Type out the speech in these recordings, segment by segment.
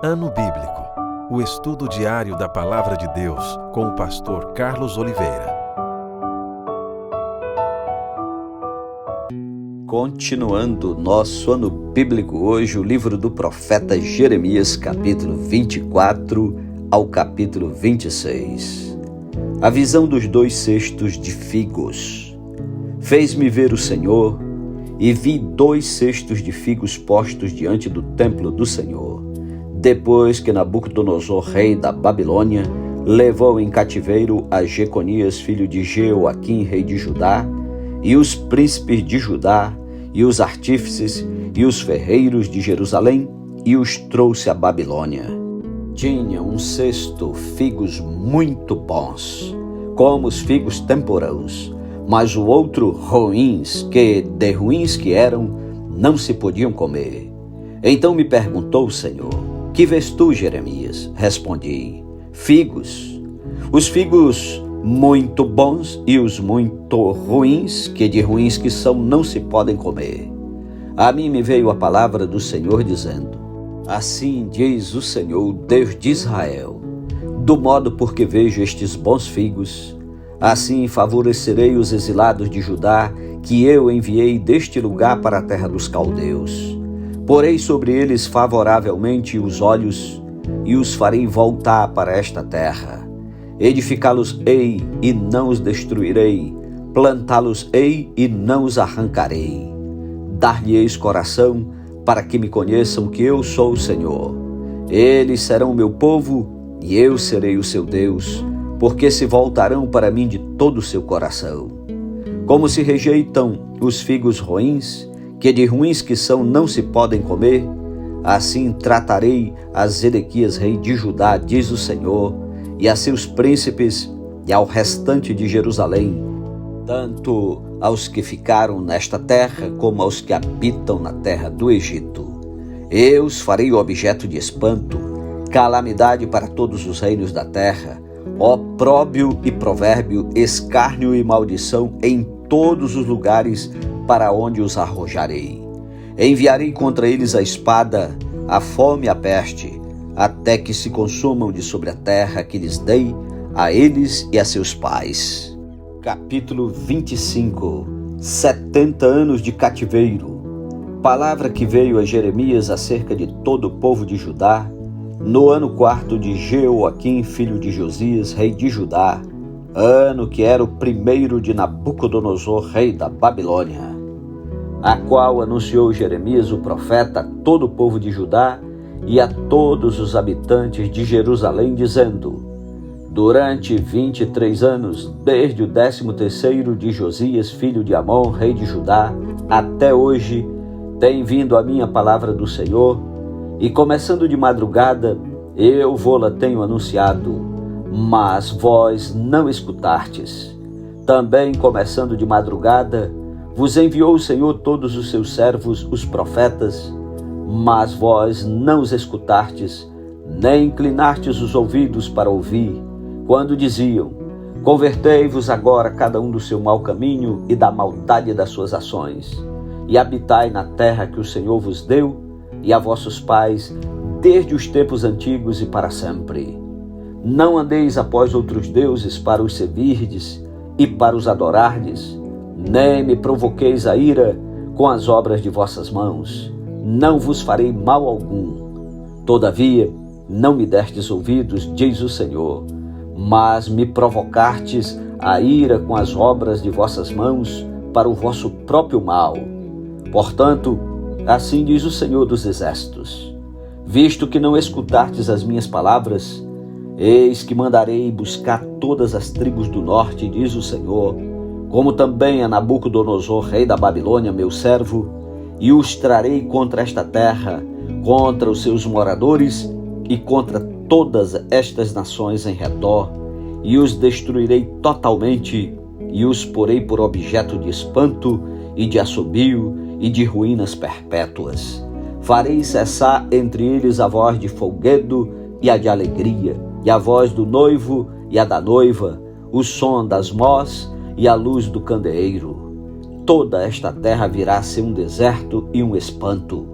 Ano Bíblico, o estudo diário da Palavra de Deus com o pastor Carlos Oliveira. Continuando nosso ano bíblico hoje, o livro do profeta Jeremias, capítulo 24 ao capítulo 26. A visão dos 2 cestos de figos. Fez-me ver o Senhor, e vi 2 cestos de figos postos diante do templo do Senhor, depois que Nabucodonosor, rei da Babilônia, levou em cativeiro a Jeconias, filho de Jeoaquim, rei de Judá, e os príncipes de Judá, e os artífices, e os ferreiros de Jerusalém, e os trouxe à Babilônia. Tinha um cesto figos muito bons, como os figos temporãos, mas o outro ruins, que de ruins que eram, não se podiam comer. Então me perguntou o Senhor: que vês tu, Jeremias? Respondi: figos. Os figos muito bons e os muito ruins, que de ruins que são não se podem comer. A mim me veio a palavra do Senhor dizendo: assim diz o Senhor, Deus de Israel, do modo porque vejo estes bons figos, assim favorecerei os exilados de Judá, que eu enviei deste lugar para a terra dos caldeus. Porei sobre eles favoravelmente os olhos, e os farei voltar para esta terra. Edificá-los-ei e não os destruirei, plantá-los-ei e não os arrancarei. Dar-lhe-eis coração, para que me conheçam que eu sou o Senhor. Eles serão meu povo, e eu serei o seu Deus, porque se voltarão para mim de todo o seu coração. Como se rejeitam os figos ruins, que de ruins que são não se podem comer, assim tratarei a Zedequias, rei de Judá, diz o Senhor, e a seus príncipes e ao restante de Jerusalém, tanto aos que ficaram nesta terra como aos que habitam na terra do Egito. Eu os farei objeto de espanto, calamidade para todos os reinos da terra, opróbrio e provérbio, escárnio e maldição em todos os lugares para onde os arrojarei. Enviarei contra eles a espada, a fome e a peste, até que se consumam de sobre a terra que lhes dei a eles e a seus pais. Capítulo 25. 70 anos de cativeiro. Palavra que veio a Jeremias acerca de todo o povo de Judá, no ano 4 de Jeoaquim, filho de Josias, rei de Judá, ano que era o 1º de Nabucodonosor, rei da Babilônia, a qual anunciou Jeremias o profeta a todo o povo de Judá e a todos os habitantes de Jerusalém, dizendo: durante 23 anos, desde o 13º de Josias, filho de Amon, rei de Judá, até hoje, tem vindo a minha palavra do Senhor, e começando de madrugada, eu vô-la tenho anunciado, mas vós não escutastes. Também começando de madrugada, vos enviou o Senhor todos os seus servos, os profetas, mas vós não os escutastes, nem inclinastes os ouvidos para ouvir, quando diziam: convertei-vos agora cada um do seu mau caminho e da maldade das suas ações, e habitai na terra que o Senhor vos deu e a vossos pais desde os tempos antigos e para sempre. Não andeis após outros deuses para os servirdes e para os adorardes, nem me provoqueis a ira com as obras de vossas mãos. Não vos farei mal algum. Todavia, não me destes ouvidos, diz o Senhor, mas me provocastes a ira com as obras de vossas mãos para o vosso próprio mal. Portanto, assim diz o Senhor dos Exércitos: visto que não escutastes as minhas palavras, eis que mandarei buscar todas as tribos do norte, diz o Senhor, como também a Nabucodonosor, rei da Babilônia, meu servo, e os trarei contra esta terra, contra os seus moradores e contra todas estas nações em redor, e os destruirei totalmente, e os porei por objeto de espanto e de assobio e de ruínas perpétuas. Farei cessar entre eles a voz de folguedo e a de alegria, e a voz do noivo e a da noiva, o som das mós e a luz do candeeiro. Toda esta terra virá a ser um deserto e um espanto.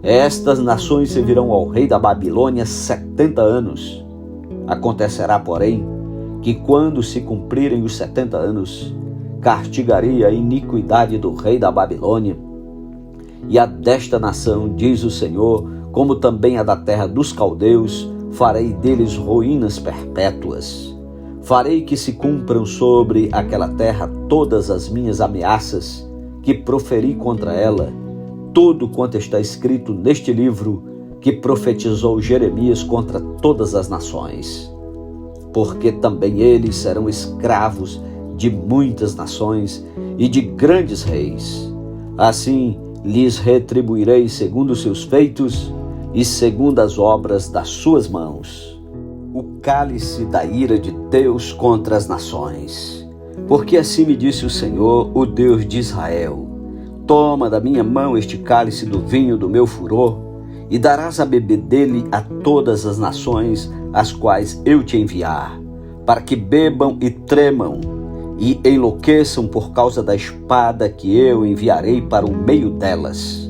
Estas nações servirão ao rei da Babilônia 70 anos. Acontecerá, porém, que quando se cumprirem os 70 anos, castigarei a iniquidade do rei da Babilônia e a desta nação, diz o Senhor, como também a da terra dos caldeus, farei deles ruínas perpétuas. Farei que se cumpram sobre aquela terra todas as minhas ameaças que proferi contra ela, tudo quanto está escrito neste livro que profetizou Jeremias contra todas as nações. Porque também eles serão escravos de muitas nações e de grandes reis. Assim lhes retribuirei segundo os seus feitos e segundo as obras das suas mãos. O cálice da ira de Deus contra as nações. Porque assim me disse o Senhor, o Deus de Israel: toma da minha mão este cálice do vinho do meu furor, e darás a beber dele a todas as nações as quais eu te enviar, para que bebam e tremam, e enlouqueçam por causa da espada que eu enviarei para o meio delas.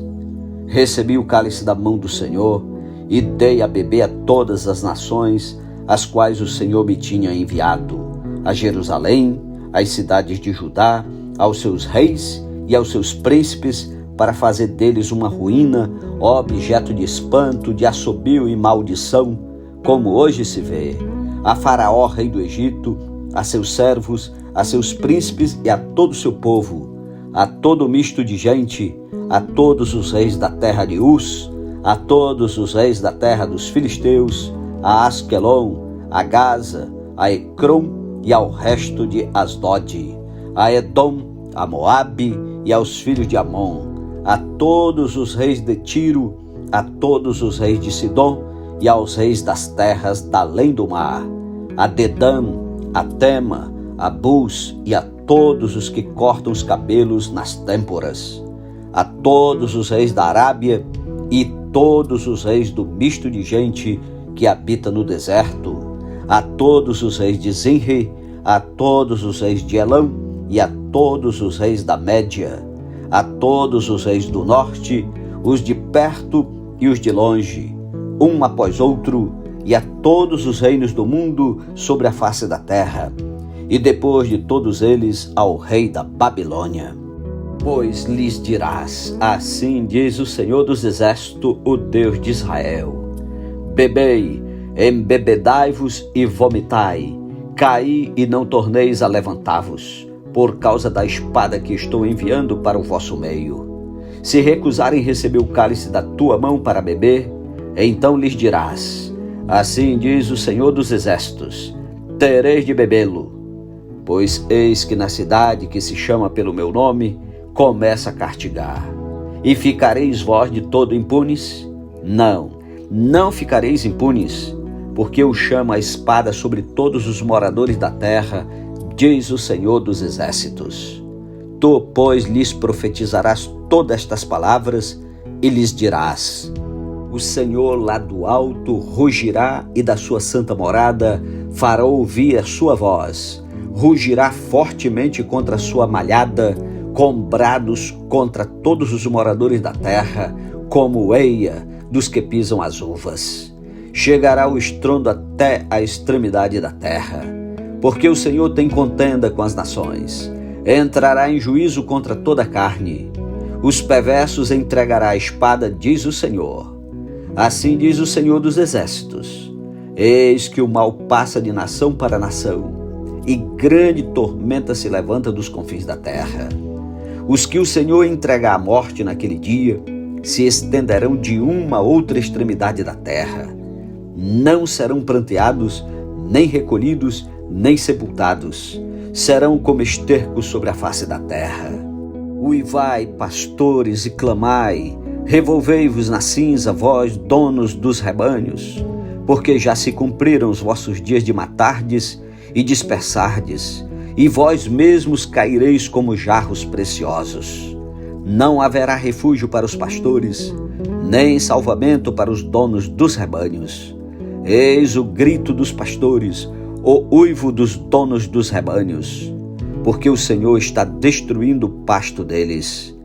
Recebi o cálice da mão do Senhor, e dei a beber a todas as nações as quais o Senhor me tinha enviado, a Jerusalém, às cidades de Judá, aos seus reis e aos seus príncipes, para fazer deles uma ruína, objeto de espanto, de assobio e maldição, como hoje se vê, a Faraó, rei do Egito, a seus servos, a seus príncipes e a todo o seu povo, a todo o misto de gente, a todos os reis da terra de Uz, a todos os reis da terra dos filisteus, a Asquelon, a Gaza, a Ecrom e ao resto de Asdod, a Edom, a Moabe e aos filhos de Amon, a todos os reis de Tiro, a todos os reis de Sidom e aos reis das terras da além do mar, a Dedã, a Tema, a Bus e a todos os que cortam os cabelos nas têmporas, a todos os reis da Arábia e todos os reis do misto de gente que habita no deserto, a todos os reis de Zinri, a todos os reis de Elão e a todos os reis da Média, a todos os reis do norte, os de perto e os de longe, um após outro, e a todos os reinos do mundo sobre a face da terra, e depois de todos eles ao rei da Babilônia. Pois lhes dirás: assim diz o Senhor dos Exércitos, o Deus de Israel: bebei, embebedai-vos e vomitai, caí e não torneis a levantar-vos, por causa da espada que estou enviando para o vosso meio. Se recusarem receber o cálice da tua mão para beber, então lhes dirás: assim diz o Senhor dos Exércitos: tereis de bebê-lo. Pois eis que na cidade que se chama pelo meu nome, começa a castigar. E ficareis vós de todo impunes? Não ficareis impunes, porque eu chamo a espada sobre todos os moradores da terra, diz o Senhor dos Exércitos. Tu, pois, lhes profetizarás todas estas palavras e lhes dirás: o Senhor lá do alto rugirá e da sua santa morada fará ouvir a sua voz, rugirá fortemente contra a sua malhada, com brados contra todos os moradores da terra, como eia dos que pisam as uvas. Chegará o estrondo até a extremidade da terra, porque o Senhor tem contenda com as nações, entrará em juízo contra toda a carne. Os perversos entregará a espada, diz o Senhor. Assim diz o Senhor dos Exércitos: eis que o mal passa de nação para nação, e grande tormenta se levanta dos confins da terra. Os que o Senhor entregar à morte naquele dia se estenderão de uma a outra extremidade da terra. Não serão pranteados, nem recolhidos, nem sepultados. Serão como esterco sobre a face da terra. Uivai, pastores, e clamai, revolvei-vos na cinza, vós, donos dos rebanhos, porque já se cumpriram os vossos dias de matardes e dispersardes, e vós mesmos caireis como jarros preciosos. Não haverá refúgio para os pastores, nem salvamento para os donos dos rebanhos. Eis o grito dos pastores, o uivo dos donos dos rebanhos, porque o Senhor está destruindo o pasto deles.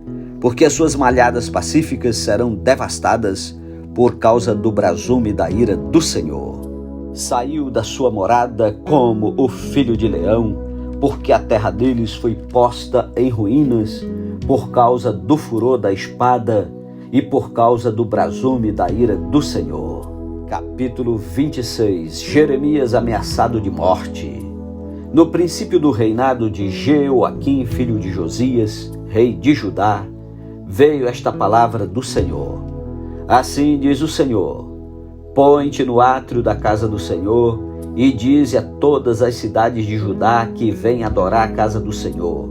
porque as suas malhadas pacíficas serão devastadas por causa do brasume da ira do Senhor. Saiu da sua morada como o filho de leão, porque a terra deles foi posta em ruínas por causa do furor da espada e por causa do brasume da ira do Senhor. Capítulo 26. Jeremias ameaçado de morte. No princípio do reinado de Jeoaquim, filho de Josias, rei de Judá, veio esta palavra do Senhor. Assim diz o Senhor: põe-te no átrio da casa do Senhor e dize a todas as cidades de Judá que vêm adorar a casa do Senhor.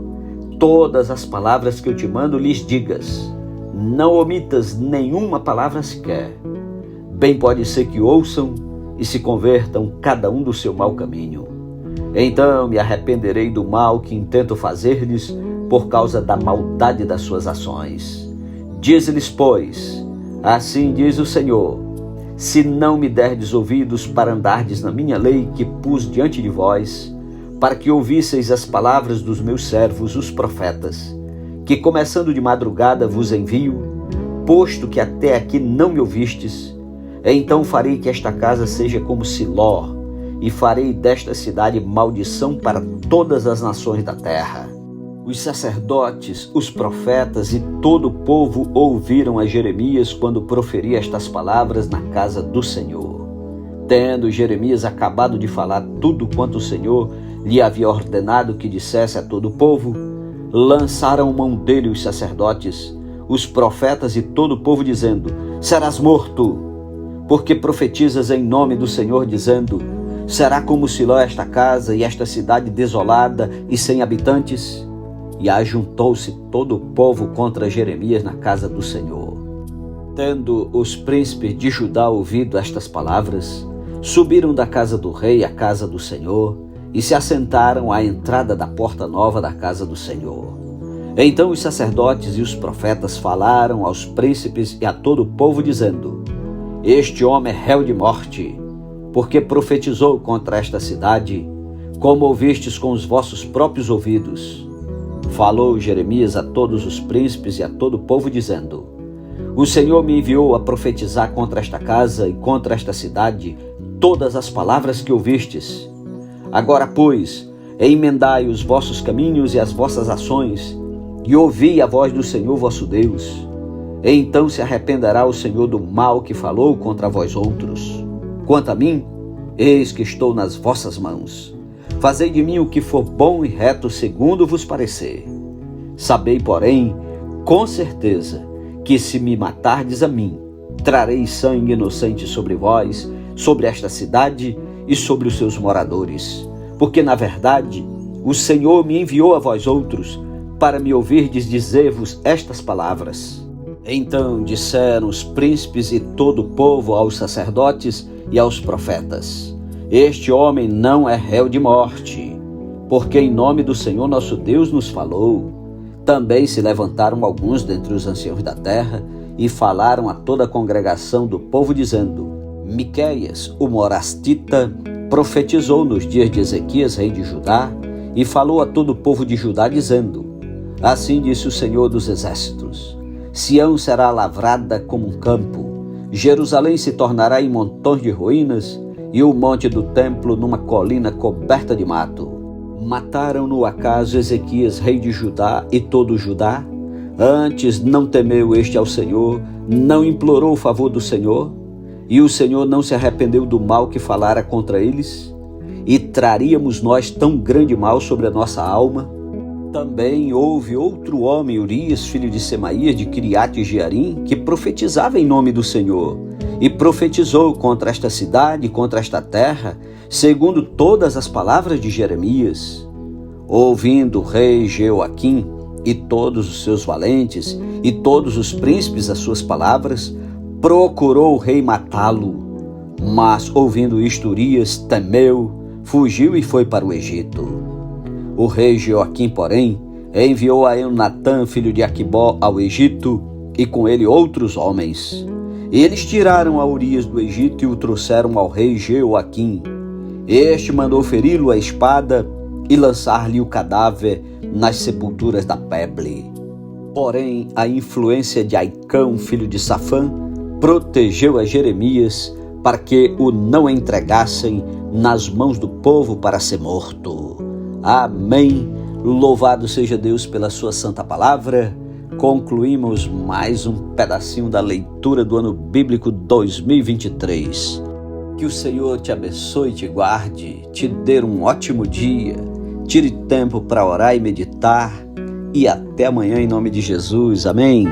Todas as palavras que eu te mando lhes digas. Não omitas nenhuma palavra sequer. Bem pode ser que ouçam e se convertam cada um do seu mau caminho. Então me arrependerei do mal que intento fazer-lhes por causa da maldade das suas ações. Diz-lhes, pois, assim diz o Senhor: se não me derdes ouvidos para andardes na minha lei que pus diante de vós, para que ouvisseis as palavras dos meus servos, os profetas, que começando de madrugada vos envio, posto que até aqui não me ouvistes, então farei que esta casa seja como Siló, e farei desta cidade maldição para todas as nações da terra. Os sacerdotes, os profetas e todo o povo ouviram a Jeremias quando proferia estas palavras na casa do Senhor. Tendo Jeremias acabado de falar tudo quanto o Senhor lhe havia ordenado que dissesse a todo o povo, lançaram mão dele os sacerdotes, os profetas e todo o povo, dizendo: serás morto, porque profetizas em nome do Senhor, dizendo: será como Siló esta casa e esta cidade desolada e sem habitantes? E ajuntou-se todo o povo contra Jeremias na casa do Senhor. Tendo os príncipes de Judá ouvido estas palavras, subiram da casa do rei à casa do Senhor e se assentaram à entrada da porta nova da casa do Senhor. Então os sacerdotes e os profetas falaram aos príncipes e a todo o povo, dizendo: este homem é réu de morte, porque profetizou contra esta cidade, como ouvistes com os vossos próprios ouvidos. Falou Jeremias a todos os príncipes e a todo o povo, dizendo: o Senhor me enviou a profetizar contra esta casa e contra esta cidade todas as palavras que ouvistes. Agora, pois, emendai os vossos caminhos e as vossas ações, e ouvi a voz do Senhor vosso Deus. Então se arrependerá o Senhor do mal que falou contra vós outros. Quanto a mim, eis que estou nas vossas mãos. Fazei de mim o que for bom e reto segundo vos parecer. Sabei, porém, com certeza, que se me matardes a mim, trarei sangue inocente sobre vós, sobre esta cidade e sobre os seus moradores. Porque, na verdade, o Senhor me enviou a vós outros para me ouvirdes dizer-vos estas palavras. Então disseram os príncipes e todo o povo aos sacerdotes e aos profetas: este homem não é réu de morte, porque em nome do Senhor nosso Deus nos falou. Também se levantaram alguns dentre os anciãos da terra e falaram a toda a congregação do povo, dizendo: Miqueias, o morastita, profetizou nos dias de Ezequias, rei de Judá, e falou a todo o povo de Judá, dizendo: assim disse o Senhor dos exércitos: Sião será lavrada como um campo, Jerusalém se tornará em montões de ruínas, e o monte do templo numa colina coberta de mato. Mataram no acaso Ezequias, rei de Judá, e todo Judá? Antes não temeu este ao Senhor, não implorou o favor do Senhor? E o Senhor não se arrependeu do mal que falara contra eles? E traríamos nós tão grande mal sobre a nossa alma? Também houve outro homem, Urias, filho de Semaías, de Quiriate Jearim, que profetizava em nome do Senhor, e profetizou contra esta cidade e contra esta terra, segundo todas as palavras de Jeremias. Ouvindo o rei Jeoaquim e todos os seus valentes e todos os príncipes as suas palavras, procurou o rei matá-lo. Mas, ouvindo isto, Urias temeu, fugiu e foi para o Egito. O rei Jeoaquim, porém, enviou a Eunatã, filho de Aquibó, ao Egito, e com ele outros homens. Eles tiraram a Urias do Egito e o trouxeram ao rei Jeoaquim. Este mandou feri-lo à espada e lançar-lhe o cadáver nas sepulturas da Peble. Porém, a influência de Aicão, filho de Safã, protegeu a Jeremias para que o não entregassem nas mãos do povo para ser morto. Amém. Louvado seja Deus pela sua santa palavra. Concluímos mais um pedacinho da leitura do ano bíblico 2023. Que o Senhor te abençoe e te guarde, te dê um ótimo dia, tire tempo para orar e meditar, e até amanhã em nome de Jesus. Amém.